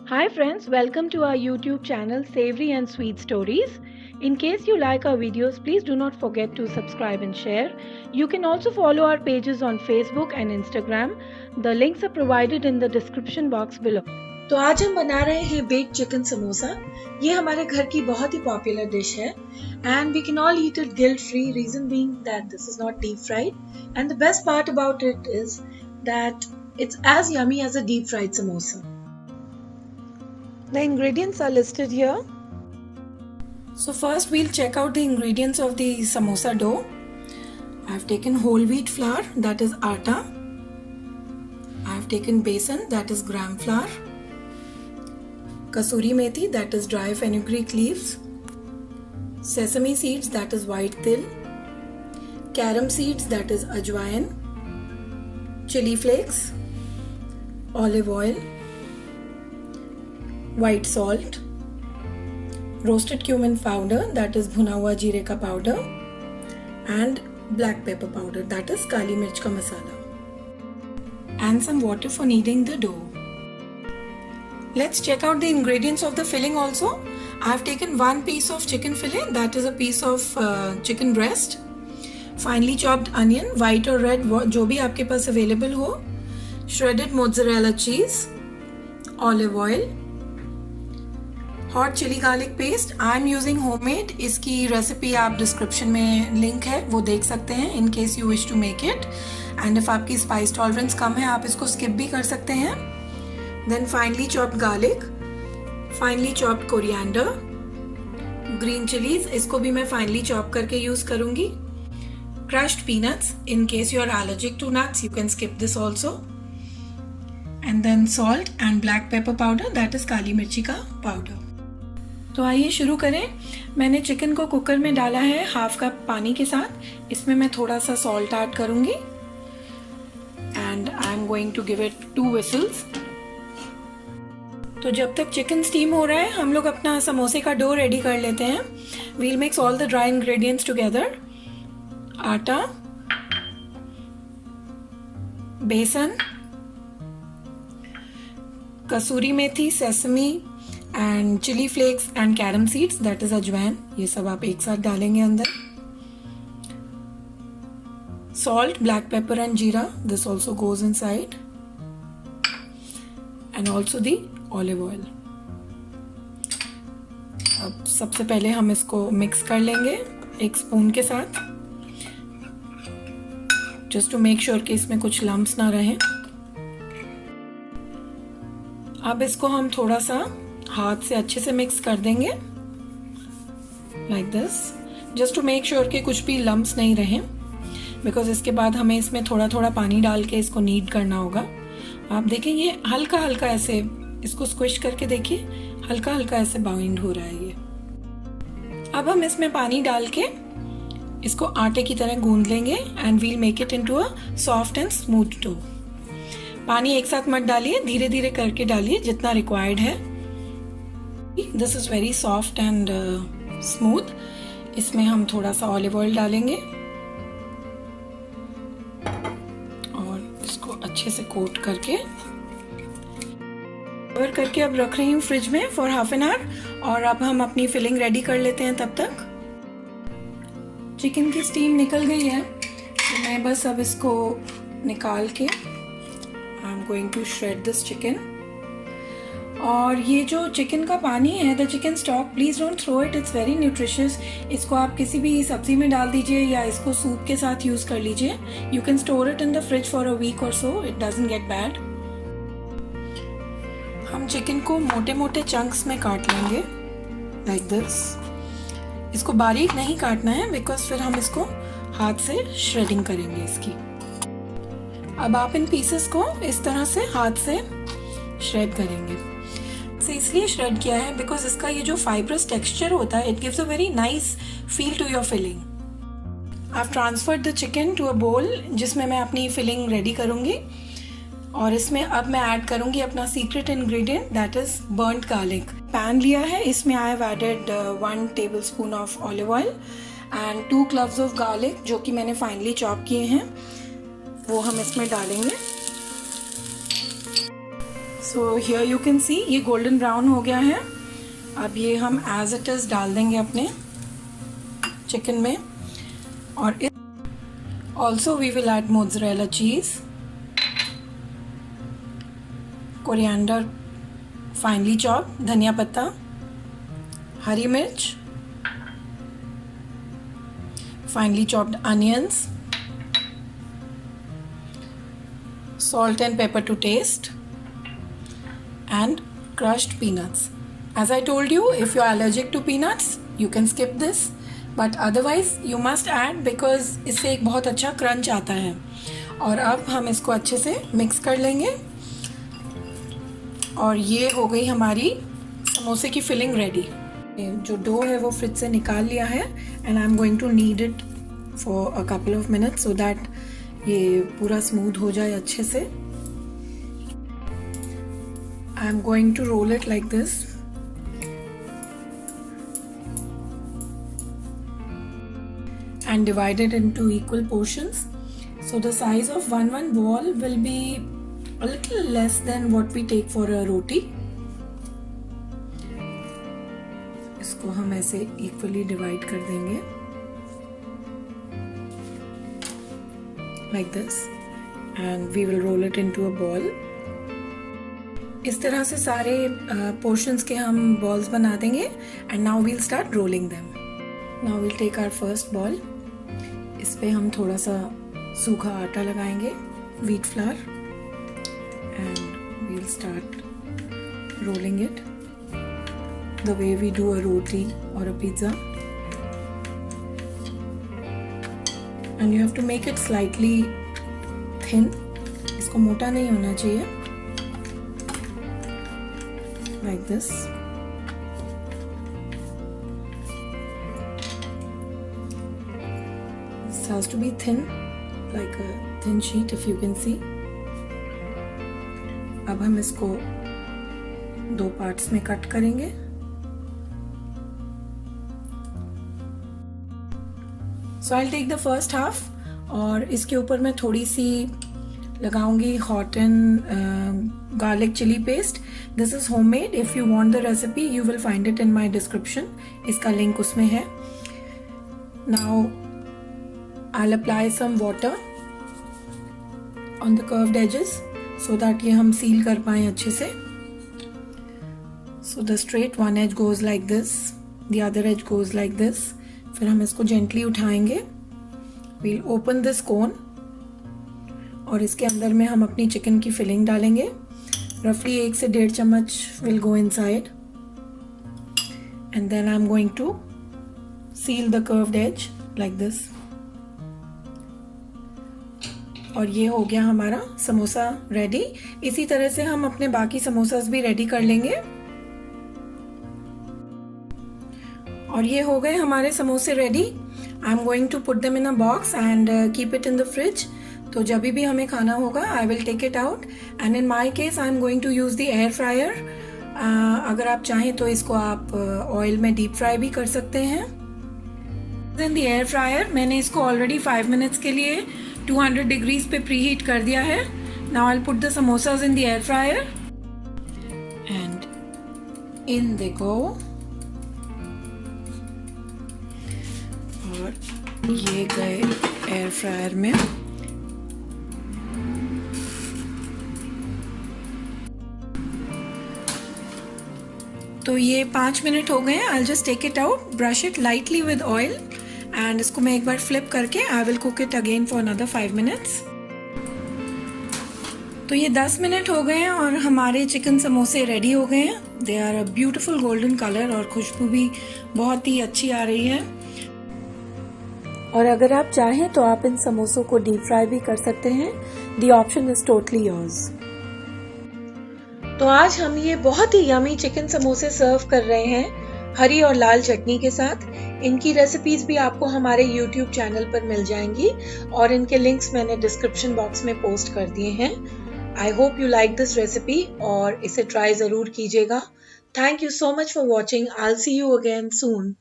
Hi friends, welcome to our YouTube channel Savory and Sweet Stories. In case you like our videos, please do not forget to subscribe and share. You can also follow our pages on Facebook and Instagram. The links are provided in the description box below. तो आज हम बना रहे हैं baked chicken samosa. ये हमारे घर की बहुत ही पॉपुलर डिश है and we can all eat it guilt free, reason being that this is not deep fried and the best part about it is that it's as yummy as a deep fried samosa. The ingredients are listed here. So first we'll check out the ingredients of the samosa dough. I've taken whole wheat flour, that is atta. I've taken besan, that is gram flour. Kasuri methi, that is dry fenugreek leaves. Sesame seeds, that is white til. Carom seeds, that is ajwain. Chili flakes. Olive oil, white salt, roasted cumin powder, that is bhuna hua jeere ka powder, and black pepper powder, that is kali mirch ka masala, and some water for kneading the dough. Let's check out the ingredients of the filling also. I have taken one piece of chicken fillet, that is a piece of chicken breast, finely chopped onion, white or red, जो भी आपके पास available हो, shredded mozzarella cheese, olive oil, hot chili garlic paste. I am using homemade. इसकी recipe आप description में link है वो देख सकते हैं in case you wish to make it. And if आपकी स्पाइस टॉलरेंस कम है आप इसको स्किप भी कर सकते हैं. Then finely chopped garlic, finely chopped coriander, green chilies, इसको भी मैं finely chop करके यूज करूंगी. Crushed peanuts, in case you are allergic to nuts you can skip this also. And then salt and black pepper powder, that is काली मिर्ची का powder. तो आइए शुरू करें. मैंने चिकन को कुकर में डाला है हाफ कप पानी के साथ. इसमें मैं थोड़ा सा सॉल्ट ऐड करूंगी and I am going to give it 2 whistles. तो जब तक चिकन स्टीम हो रहा है हम लोग अपना समोसे का डो रेडी कर लेते हैं. We'll mix all the dry ingredients together. Atta, besan, kasuri methi, sesame and chilli flakes and carom seeds, that is ajwain, ये सब आप एक साथ डालेंगे अंदर. Salt, black pepper and jeera, this also goes inside. And also the olive oil. अब सबसे पहले हम इसको मिक्स कर लेंगे एक स्पून के साथ, जस्ट टू मेक श्योर कि इसमें कुछ लम्प्स ना रहें. अब इसको हम थोड़ा सा हाथ से अच्छे से मिक्स कर देंगे like this, just to make sure कि कुछ भी लम्प्स नहीं रहें, बिकॉज इसके बाद हमें इसमें थोड़ा थोड़ा पानी डाल के इसको नीड करना होगा. आप देखें ये हल्का हल्का ऐसे इसको स्क्विश करके देखिए, हल्का हल्का ऐसे बाइंड हो रहा है ये. अब हम इसमें पानी डाल के इसको आटे की तरह गूंद लेंगे and we'll make it into a soft and smooth dough. पानी एक साथ मत डालिए, धीरे धीरे करके डालिए जितना रिक्वायर्ड है. This is very soft and smooth. इसमें हम थोड़ा सा ऑलिव ऑयल डालेंगे और इसको अच्छे से कोट करके कवर करके अब रख रही हूँ फ्रिज में फॉर हाफ एन आवर. और अब हम अपनी फिलिंग रेडी कर लेते हैं. तब तक चिकन की स्टीम निकल गई है तो मैं बस अब इसको निकाल के I'm going to shred this chicken. और ये जो चिकन का पानी है, the chicken stock, please don't throw it, it's very nutritious. इसको आप किसी भी सब्जी में डाल दीजिए या इसको सूप के साथ यूज कर लीजिए. You can store it in the fridge for a week और so, it doesn't get bad. हम चिकन को मोटे मोटे चंक्स में काट लेंगे लाइक दिस. इसको बारीक नहीं काटना है बिकॉज फिर हम इसको हाथ से श्रेडिंग करेंगे इसकी. अब आप इन पीसेस को इस तरह से हाथ से श्रेड करेंगे. से इसलिए श्रेड किया है बिकॉज इसका ये जो फाइब्रस टेक्सचर होता है, it gives a very nice feel to your filling. I transferred the chicken to a bowl जिसमें मैं अपनी फिलिंग रेडी करूंगी. और इसमें अब मैं ऐड करूंगी अपना secret ingredient, that is burnt garlic. Pan लिया है, इसमें I have added 1 tablespoon of olive oil and 2 cloves of garlic जो कि मैंने फाइनली चॉप किए हैं, वो हम इसमें डालेंगे. So here you can see ये गोल्डन ब्राउन हो गया है। अब ये हम एज इट इज़ डाल देंगे अपने चिकन में। और also we will add mozzarella cheese, coriander finely chop, धनिया पत्ता, हरी मिर्च, finely chopped onions, salt and pepper to taste, and crushed peanuts. As I told you, if you're allergic to peanuts, you can skip this, but otherwise you must add because इससे एक बहुत अच्छा crunch आता है। और अब हम इसको अच्छे से मिक्स कर लेंगे। और ये हो गई हमारी समोसे की फिलिंग रेडी। जो डो है वो फ्रिज से निकाल लिया है and I am going to need it for a couple of minutes so that ये पूरा स्मूथ हो जाए अच्छे से। I am going to roll it like this and divide it into equal portions. So the size of one ball will be a little less than what we take for a roti. इसको हम ऐसे equally divide कर देंगे like this and we will roll it into a ball. इस तरह से सारे portions के हम balls बना देंगे and now we'll start rolling them. Now we'll take our first ball. इस पे हम थोड़ा सा सूखा आटा लगाएंगे, wheat flour, and we'll start rolling it the way we do a roti or a pizza. And you have to make it slightly thin. इसको मोटा नहीं होना चाहिए, like this. This has to be thin, like a thin sheet if you can see. अब हम इसको दो parts में कट करेंगे। So I'll take the first half और इसके ऊपर मैं थोड़ी सी लगाऊंगी hot and garlic chilli paste. This is homemade. If you want the recipe you will find it in my description. इसका लिंक उसमें है. Now I'll apply some water on the curved edges so that ये हम seal कर पाएँ अच्छे से. So the straight one edge goes like this, the other edge goes like this. फिर हम इसको gently उठाएंगे. We'll open this cone और इसके अंदर में हम अपनी चिकन की फिलिंग डालेंगे. Roughly 1 से 1.5 चम्मच will go inside. And then I'm going to seal the curved edge like this. और ये हो गया हमारा समोसा रेडी. इसी तरह से हम अपने बाकी समोसास भी रेडी कर लेंगे. और ये हो गए हमारे समोसे ready. I am going to put them in a box and keep it in the fridge. तो जब भी हमें खाना होगा I will take it out. And in my case I am going to use the air fryer. अगर आप चाहें तो इसको आप ऑयल में डीप फ्राई भी कर सकते हैं. देन द एयर फ्रायर मैंने इसको ऑलरेडी 5 मिनट्स के लिए 200 डिग्रीज पे प्री हीट कर दिया है. Now I put the samosas in the air fryer and in they go. और ये गए एयर फ्रायर में. तो ये 5 मिनट हो गए. I just take it out, brush it lightly with oil and इसको मैं एक बार फ्लिप करके I will cook it again for another 5 minutes. तो ये 10 मिनट हो गए हैं और हमारे चिकन समोसे रेडी हो गए हैं. They are a beautiful golden colour और खुशबू भी बहुत ही अच्छी आ रही है. और अगर आप चाहें तो आप इन समोसों को डीप फ्राई भी कर सकते हैं. The option is totally yours. तो आज हम ये बहुत ही यमी चिकन समोसे सर्व कर रहे हैं हरी और लाल चटनी के साथ. इनकी रेसिपीज भी आपको हमारे YouTube चैनल पर मिल जाएंगी और इनके लिंक्स मैंने डिस्क्रिप्शन बॉक्स में पोस्ट कर दिए हैं. I hope you like this recipe और इसे ट्राई जरूर कीजिएगा. Thank you so much for watching. I will see you again soon.